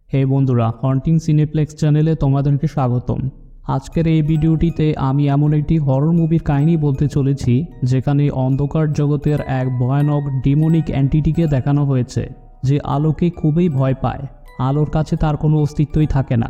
হে বন্ধুরা, haunting cineplex চ্যানেলে তোমাদেরকে স্বাগতম। আজকের এই ভিডিওটিতে আমি এমন একটি হরর মুভির কাহিনী বলতে চলেছি যেখানে অন্ধকার জগতের এক ভয়ানক ডিমনিক অ্যান্টিটিকে দেখানো হয়েছে, যে আলোকে খুবই ভয় পায়। আলোর কাছে তার কোনো অস্তিত্বই থাকে না।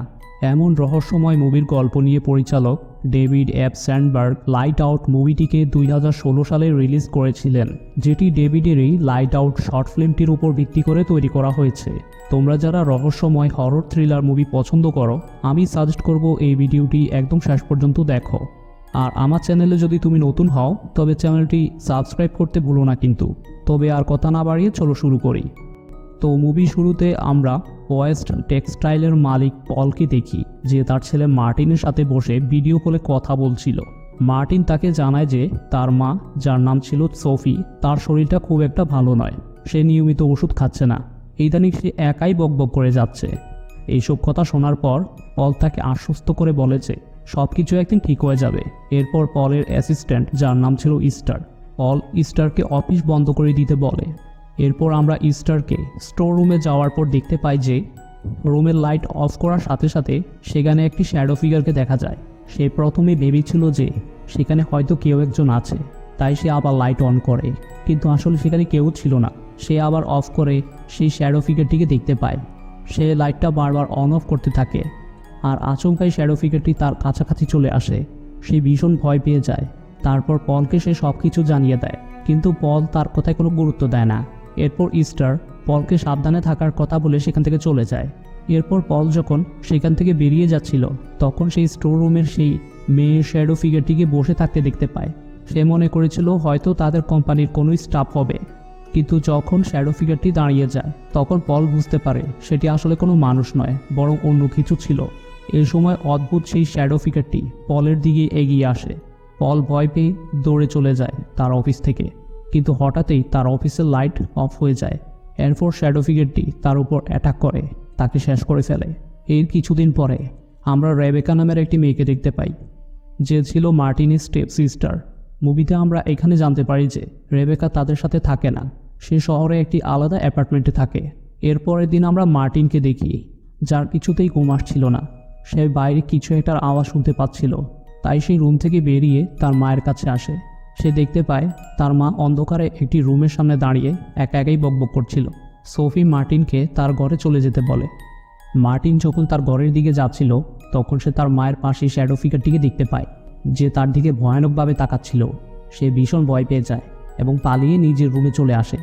এমন রহস্যময় মুভির গল্প নিয়ে পরিচালক David F Sandburg light out মুভিটিকে 2016 সালে রিলিজ করেছিলেন, যেটি ডেভিডেরই লাইট আউট শর্ট ফিল্মটির উপর ভিত্তি করে তৈরি করা হয়েছে। তোমরা যারা রহস্যময় হরর থ্রিলার মুভি পছন্দ করো, আমি সাজেস্ট করব এই ভিডিওটি একদম শেষ পর্যন্ত দেখো। আর আমার চ্যানেলে যদি তুমি নতুন হও তবে চ্যানেলটি সাবস্ক্রাইব করতে ভুলো না কিন্তু। তবে আর কথা না বাড়িয়ে চলো শুরু করি। তো মুভি শুরুতে আমরা ওয়েস্ট টেক্সটাইলের মালিক পলকে দেখি, যে তার ছেলে মার্টিনের সাথে বসে ভিডিও কলে কথা বলছিল। মার্টিন তাকে জানায় যে তার মা, যার নাম ছিল সোফি, তার শরীরটা খুব একটা ভালো নয়। সে নিয়মিত ওষুধ খাচ্ছে না, ইদানিং সে একাই বকবক করে যাচ্ছে। এইসব কথা শোনার পর পল তাকে আশ্বস্ত করে বলে যে সব কিছু একদিন ঠিক হয়ে যাবে। এরপর পলের অ্যাসিস্ট্যান্ট, যার নাম ছিল ইস্টার, পল ইস্টারকে অফিস বন্ধ করে দিতে বলে। এরপর আমরা ইস্টারকে স্টোর রুমে যাওয়ার পর দেখতে পাই যে রুমের লাইট অফ করার সাথে সাথে সেখানে একটি শ্যাডো ফিগারকে দেখা যায়। সে প্রথমে ভেবেছিল যে সেখানে হয়তো কেউ একজন আছে, তাই সে আবার লাইট অন করে, কিন্তু আসলে সেখানে কেউ ছিল না। সে আবার অফ করে সেই শ্যাডো ফিগারটিকে দেখতে পায়। সে লাইটটা বারবার অন অফ করতে থাকে, আর আচমকাই শ্যাডো ফিগারটি তার কাছাকাছি চলে আসে। সে ভীষণ ভয় পেয়ে যায়। তারপর পলকে সে সব কিছু জানিয়ে দেয়, কিন্তু পল তার কথায় কোনো গুরুত্ব দেয় না। এরপর ইস্টার পলকে সাবধানে থাকার কথা বলে সেখান থেকে চলে যায়। এরপর পল যখন সেখান থেকে বেরিয়ে যাচ্ছিল, তখন সেই স্টোর রুমের সেই মেয়ে শ্যাডো ফিগারটিকে বসে থাকতে দেখতে পায়। সে মনে করেছিল হয়তো তাদের কোম্পানির কোনো স্টাফ হবে, কিন্তু যখন শ্যাডো ফিগারটি দাঁড়িয়ে যায় তখন পল বুঝতে পারে সেটি আসলে কোনো মানুষ নয়, বরং অন্য কিছু ছিল। এই সময় অদ্ভুত সেই শ্যাডো ফিগারটি পলের দিকে এগিয়ে আসে। পল ভয় পেয়ে দৌড়ে চলে যায় তার অফিস থেকে, কিন্তু হঠাৎই তার অফিসের লাইট অফ হয়ে যায়। এরপর শ্যাডো ফিগারটি তার উপর অ্যাটাক করে, তাকে শেষ করে ফেলে। এর কিছুদিন পরে আমরা রেবেকা নামের একটি মেয়েকে দেখতে পাই, যে ছিল মার্টিনের স্টেপ সিস্টার। মুভিতে আমরা এখানে জানতে পারি যে রেবেকা তাদের সাথে থাকে না, সে শহরে একটি আলাদা অ্যাপার্টমেন্টে থাকে। এরপরের দিন আমরা মার্টিনকে দেখি, যার কিছুতেই ঘুম আসছিল না। সে বাইরে কিছু একটার আওয়াজ শুনতে পাচ্ছিল, তাই সেই রুম থেকে বেরিয়ে তার মায়ের কাছে আসে। সে দেখতে পায় তার মা অন্ধকারে একটি রুমের সামনে দাঁড়িয়ে একা একাই বকবক করছিল। সোফি মার্টিনকে তার ঘরে চলে যেতে বলে। মার্টিন যখন তার ঘরের দিকে যাচ্ছিল, তখন সে তার মায়ের পাশে শ্যাডো ফিগারটিকে দেখতে পায়, যে তার দিকে ভয়ানকভাবে তাকাচ্ছিল। সে ভীষণ ভয় পেয়ে যায় এবং পালিয়ে নিজের রুমে চলে আসে।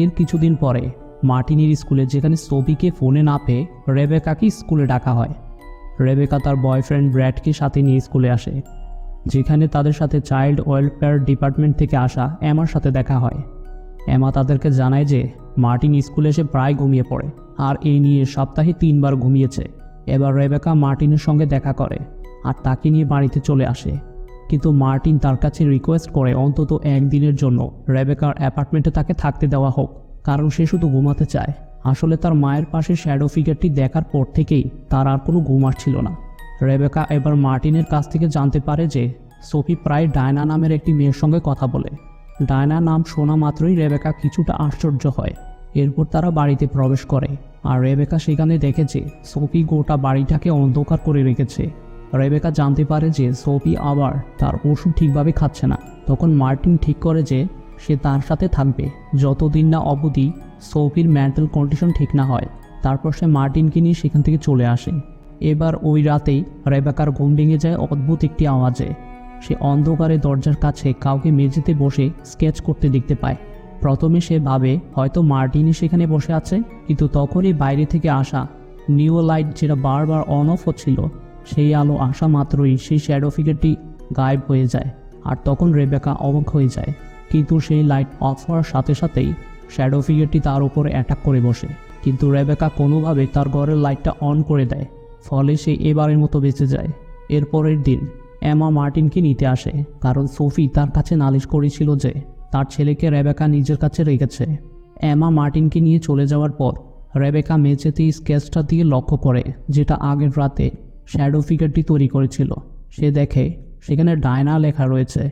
এর কিছুদিন পরে মার্টিনের স্কুলে, যেখানে সোফিকে ফোনে না পেয়ে রেবেকাকে স্কুলে ডাকা হয়। রেবেকা তার বয়ফ্রেন্ড ব্র্যাডকে সাথে নিয়ে স্কুলে আসে, যেখানে তাদের সাথে চাইল্ড ওয়েলফেয়ার ডিপার্টমেন্ট থেকে আসা এমার সাথে দেখা হয়। এমা তাদেরকে জানায় যে মার্টিন স্কুলে এসে প্রায় ঘুমিয়ে পড়ে, আর এই নিয়ে সপ্তাহে 3 বার ঘুমিয়েছে। এবার রেবেকা মার্টিনের সঙ্গে দেখা করে আর তাকে নিয়ে বাড়িতে চলে আসে, কিন্তু মার্টিন তার কাছে রিকোয়েস্ট করে অন্তত একদিনের জন্য রেবেকার অ্যাপার্টমেন্টে তাকে থাকতে দেওয়া হোক, কারণ সে শুধু ঘুমাতে চায়। আসলে তার মায়ের পাশে শ্যাডো ফিগারটি দেখার পর থেকেই তার আর কোনো ঘুম আসছিল না। রেবেকা এবার মার্টিনের কাছ থেকে জানতে পারে যে সোফি প্রায় ডায়না নামের একটি মেয়ের সঙ্গে কথা বলে। ডায়না নাম শোনা মাত্রই রেবেকা কিছুটা আশ্চর্য হয়। এরপর তারা বাড়িতে প্রবেশ করে, আর রেবেকা সেখানে দেখে যে সোফি গোটা বাড়িটাকে অন্ধকার করে রেখেছে। রেবেকা জানতে পারে যে সোফি আবার তার ওষুধ ঠিকভাবে খাচ্ছে না। তখন মার্টিন ঠিক করে যে সে তার সাথে থাকবে যতদিন না অবধি সোফির মেন্টাল কন্ডিশন ঠিক না হয়। তারপর সে মার্টিনকে নিয়ে সেখান থেকে চলে আসে। এবার ওই রাতেই রেবেকার ঘুম ভেঙে যায় অদ্ভুত একটি আওয়াজে। সে অন্ধকারে দরজার কাছে কাউকে মেঝেতে বসে স্কেচ করতে দেখতে পায়। প্রথমে সে ভাবে হয়তো মার্টিনই সেখানে বসে আছে, কিন্তু তখনই বাইরে থেকে আসা নিও লাইট, যেটা বারবার অন অফ হচ্ছিল, সেই আলো আসা মাত্রই সেই শ্যাডো ফিগারটি গায়েব হয়ে যায়। আর তখন রেবেকা অবাক হয়ে যায়, কিন্তু সেই লাইট অফ হওয়ার সাথে সাথেই শ্যাডো ফিগারটি তার উপরে অ্যাটাক করে বসে। কিন্তু রেবেকা কোনোভাবে তার ঘরের লাইটটা অন করে দেয়, ফলে সে এবারের মতো বেঁচে যায়। এরপরের দিন এমা মার্টিনকে নিতে আসে, কারণ সোফি তার কাছে নালিশ করেছিল যে তার ছেলেকে রেবেকা নিজের কাছে রেখেছে। এমা মার্টিনকে নিয়ে চলে যাওয়ার পর রেবেকা মেঝেতে স্কেচটা দিয়ে লক্ষ্য করে, যেটা আগের রাতে শ্যাডো ফিগারটি তৈরি করেছিল। সে দেখে সেখানে ডায়না লেখা রয়েছে,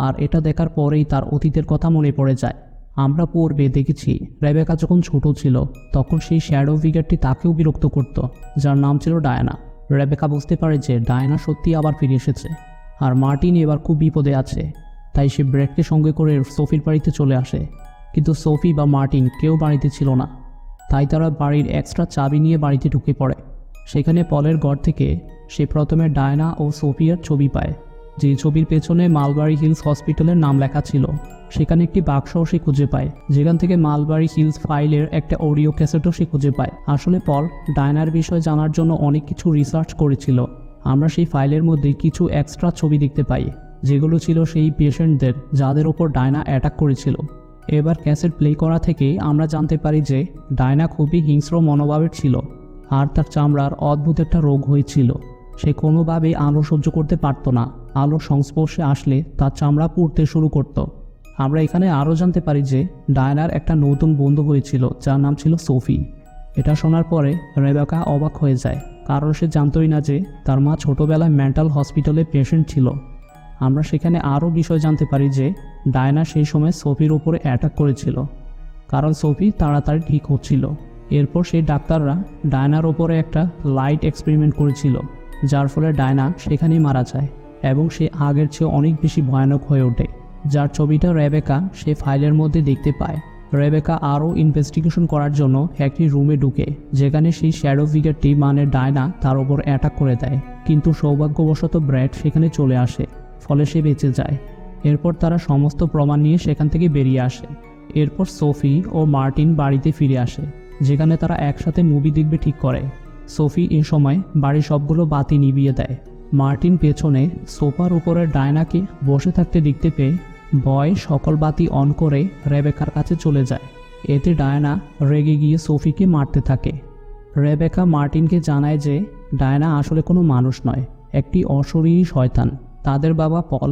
আর এটা দেখার পরেই তার অতীতের কথা মনে পড়ে যায়। আমরা পূর্বে দেখেছি রেবেকা যখন ছোট ছিল তখন সেই শ্যাডো ফিগারটি তাকেও বিরক্ত করত, যার নাম ছিল ডায়ানা। রেবেকা বুঝতে পারে যে ডায়ানা সত্যি আবার ফিরে এসেছে, আর মার্টিন এবার খুব বিপদে আছে। তাই সে ব্রেডকে সঙ্গে করে সোফির বাড়িতে চলে আসে, কিন্তু সোফি বা মার্টিন কেউ বাড়িতে ছিল না। তাই তারা বাড়ির এক্সট্রা চাবি নিয়ে বাড়িতে ঢুকে পড়ে। সেখানে পলের ঘর থেকে সে প্রথমে ডায়ানা ও সোফিয়ার ছবি পায়, যে ছবির পেছনে মালবারি হিলস হসপিটালের নাম লেখা ছিল। সেখানে একটি বাক্সও সে খুঁজে পায়, যেখান থেকে মালবারি হিলস ফাইলের একটা অডিও ক্যাসেটও সে খুঁজে পায়। আসলে পল ডায়ানার বিষয়ে জানার জন্য অনেক কিছু রিসার্চ করেছিল। আমরা সেই ফাইলের মধ্যে কিছু এক্সট্রা ছবি দেখতে পাই, যেগুলো ছিল সেই পেশেন্টদের যাদের ওপর ডায়ানা অ্যাটাক করেছিল। এবার ক্যাসেট প্লে করা থেকে আমরা জানতে পারি যে ডায়ানা খুবই হিংস্র মনোভাবের ছিল, আর তার চামড়ার অদ্ভুত একটা রোগ হয়েছিল। সে কোনোভাবেই আলো সহ্য করতে পারত না। আলোর সংস্পর্শে আসলে তার চামড়া পুড়তে শুরু করত। আমরা এখানে আরও জানতে পারি যে ডায়ানার একটা নতুন বন্ধু হয়েছিল, যার নাম ছিল সোফি। এটা শোনার পরে রেবেকা অবাক হয়ে যায়, কারণ সে জানতই না যে তার মা ছোটোবেলায় মেন্টাল হসপিটালে পেশেন্ট ছিল। আমরা সেখানে আরও বিষয় জানতে পারি যে ডায়ানা সেই সময় সোফির উপরে অ্যাটাক করেছিল, কারণ সোফি তাড়াতাড়ি ঠিক হচ্ছিল। এরপর সেই ডাক্তাররা ডায়ানার ওপরে একটা লাইট এক্সপেরিমেন্ট করেছিল, যার ফলে ডায়ানা সেখানেই মারা যায় এবং সে আগের চেয়ে অনেক বেশি ভয়ানক হয়ে ওঠে, যার ছবিটা রেবেকা সে ফাইলের মধ্যে দেখতে পায়। রেবেকা আরও ইনভেস্টিগেশন করার জন্য একটি রুমে ঢুকে, যেখানে সেই শ্যাডো ফিগারটি মানে ডায়ানা তার ওপর অ্যাটাক করে দেয়। কিন্তু সৌভাগ্যবশত ব্র্যাড সেখানে চলে আসে, ফলে সে বেঁচে যায়। এরপর তারা সমস্ত প্রমাণ নিয়ে সেখান থেকে বেরিয়ে আসে। এরপর সোফি ও মার্টিন বাড়িতে ফিরে আসে, যেখানে তারা একসাথে মুভি দেখবে ঠিক করে। সোফি এ সময় বাড়ির সবগুলো বাতি নিভিয়ে দেয়। মার্টিন পেছনে সোফার উপরে ডায়ানাকে বসে থাকতে দেখতে পেয়ে ভয় সকল বাতি অন করে রেবেকার কাছে চলে যায়। এতে ডায়ানা রেগে গিয়ে সোফিকে মারতে থাকে। রেবেকা মার্টিনকে জানায় যে ডায়ানা আসলে কোনো মানুষ নয়, একটি অশরীরী শয়তান। তাদের বাবা পল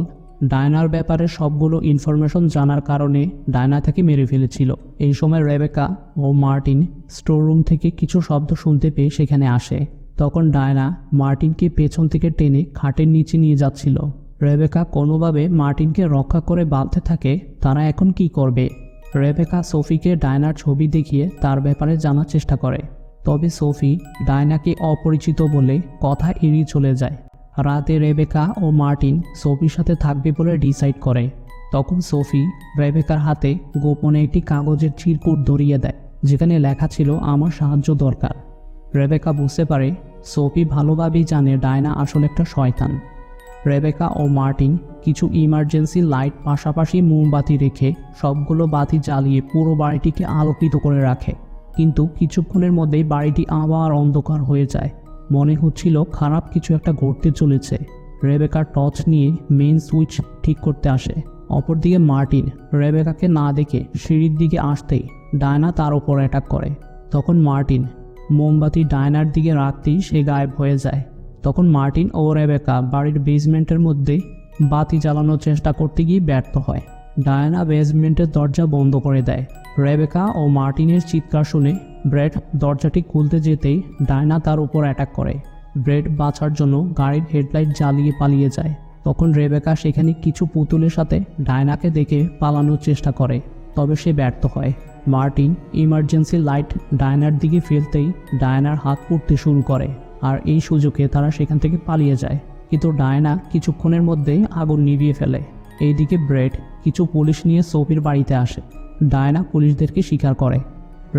ডায়ানার ব্যাপারে সবগুলো ইনফরমেশন জানার কারণে ডায়ানা থেকে মেরে ফেলেছিল। এই সময় রেবেকা ও মার্টিন স্টোররুম থেকে কিছু শব্দ শুনতে পেয়ে সেখানে আসে। তখন ডায়ানা মার্টিনকে পেছন থেকে টেনে খাটের নিচে নিয়ে যাচ্ছিল। রেবেকা কোনোভাবে মার্টিনকে রক্ষা করে বাঁধতে থাকে। তারা এখন কি করবে? রেবেকা সোফিকে ডায়ানার ছবি দেখিয়ে তার ব্যাপারে জানার চেষ্টা করে, তবে সোফি ডায়ানাকে অপরিচিত বলে কথা এড়িয়ে চলে যায়। রাতে রেবেকা ও মার্টিন সোফির সাথে থাকবে বলে ডিসাইড করে। তখন সোফি রেবেকার হাতে গোপনে একটি কাগজের চিরকুট ধরিয়ে দেয়, যেখানে লেখা ছিল আমার সাহায্য দরকার। রেবেকা বুঝতে পারে সোফি ভালোভাবেই জানে ডায়ানা আসলে একটা শয়তান। রেবেকা ও মার্টিন কিছু ইমার্জেন্সি লাইট পাশাপাশি মোমবাতি রেখে সবগুলো বাতি জ্বালিয়ে পুরো বাড়িটিকে আলোকিত করে রাখে। কিন্তু কিছুক্ষণের মধ্যেই বাড়িটি আবার অন্ধকার হয়ে যায়। মনে হচ্ছিল খারাপ কিছু একটা ঘটতে চলেছে। রেবেকার টর্চ নিয়ে মেইন সুইচ ঠিক করতে আসে। অপরদিকে মার্টিন রেবেকাকে না দেখে সিঁড়ির দিকে আসতেই ডায়ানা তার ওপর অ্যাটাক করে। তখন মার্টিন মোমবাতি ডায়ানার দিকে রাখতেই সে গায়েব হয়ে যায়। তখন মার্টিন ও রেবেকা বাড়ির বেসমেন্টের মধ্যে বাতি জ্বালানোর চেষ্টা করতে গিয়ে ব্যর্থ হয়। ডায়ানা বেসমেন্টের দরজা বন্ধ করে দেয়। রেবেকা ও মার্টিনের চিৎকার শুনে ব্রেড দরজাটি খুলতে যেতেই ডায়ানা তার উপর অ্যাটাক করে। ব্রেড বাঁচার জন্য গাড়ির হেডলাইট জ্বালিয়ে পালিয়ে যায়। তখন রেবেকা সেখানে কিছু পুতুলের সাথে ডায়ানাকে দেখে পালানোর চেষ্টা করে, তবে সে ব্যর্থ হয়। মার্টিন ইমার্জেন্সি লাইট ডায়ানার দিকে ফেলতেই ডায়ানার হাত পুড়তে শুরু করে, আর এই সুযোগে তারা সেখান থেকে পালিয়ে যায়। কিন্তু ডায়ানা কিছুক্ষণের মধ্যেই আগুন নিভিয়ে ফেলে। এইদিকে ব্রেড কিছু পুলিশ নিয়ে সোফির বাড়িতে আসে। ডায়ানা পুলিশদেরকে স্বীকার করে।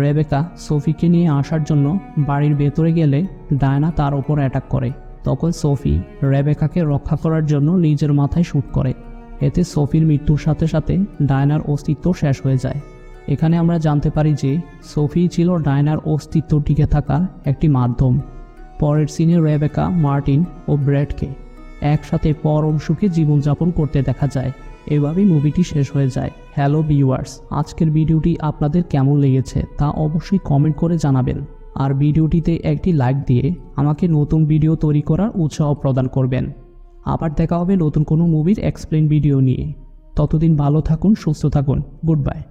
রেবেকা সোফিকে নিয়ে আসার জন্য বাড়ির ভেতরে গেলে ডায়ানা তার ওপর অ্যাটাক করে। তখন সোফি রেবেকাকে রক্ষা করার জন্য নিজের মাথায় শ্যুট করে। এতে সোফির মৃত্যুর সাথে সাথে ডায়ানার অস্তিত্ব শেষ হয়ে যায়। এখানে আমরা জানতে পারি যে সোফি ছিল ডায়ানার অস্তিত্ব টিকে থাকার একটি মাধ্যম। পরের সিনে রেবেকা, মার্টিন ও ব্রেডকে একসাথে পরম সুখে জীবনযাপন করতে দেখা যায়। এভাবেই মুভিটি শেষ হয়ে যায়। হ্যালো ভিউয়ার্স, আজকের ভিডিওটি আপনাদের কেমন লেগেছে তা অবশ্যই কমেন্ট করে জানাবেন, আর ভিডিওটিতে একটি লাইক দিয়ে আমাকে নতুন ভিডিও তৈরি করার উৎসাহ প্রদান করবেন। আবার দেখা হবে নতুন কোনো মুভির এক্সপ্লেন ভিডিও নিয়ে। ততদিন ভালো থাকুন, সুস্থ থাকুন। Good bye.